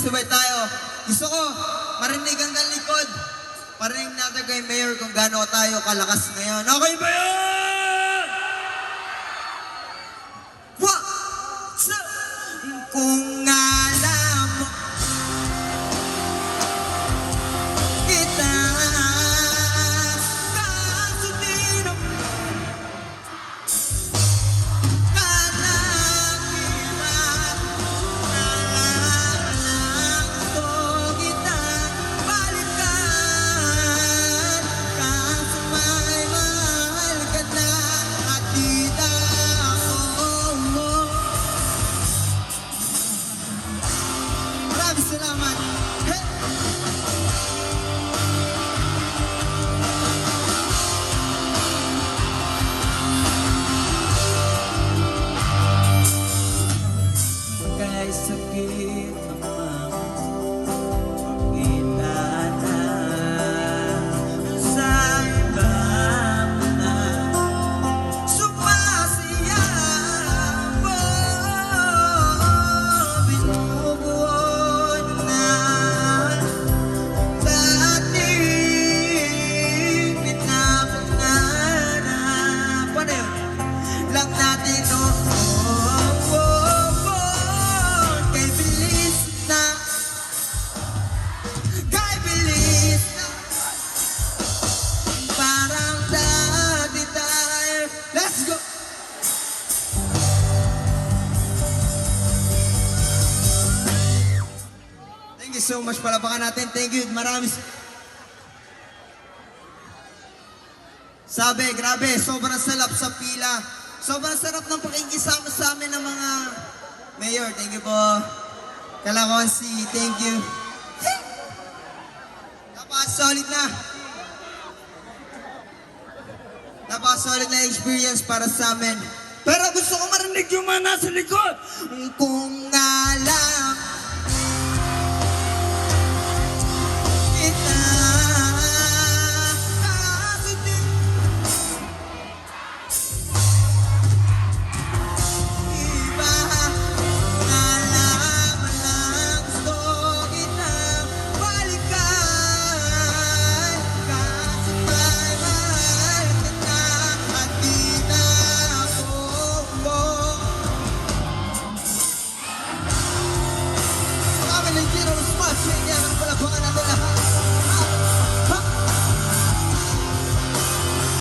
sabay-sabay tayo. Gusto ko, marinig hanggang likod. Parinig natin kay Mayor kung gaano tayo kalakas ngayon. Okay ba yun? One, two. Kung alam mo kita, kaso di na salamat. Hey! Kay sakit ang pagkita na sa iba mo na sumasiyang mo, binubuo na dating pinapangarap. Paano yun? Lang natin kay bilis na, kay bilis na, parang dati tayo. Let's go! Thank you so much. Palapakan natin. Thank you. Marami. Sabi, grabe, sobrang salap sa pila. Sobrang sarap ng pakikisama sa amin ng mga mayor. Thank you po. Kalakonsi, thank you. Napaka-solid na. Napaka-solid na experience para sa amin. Pero gusto ko marinig yung mga nasa likod. Kung alam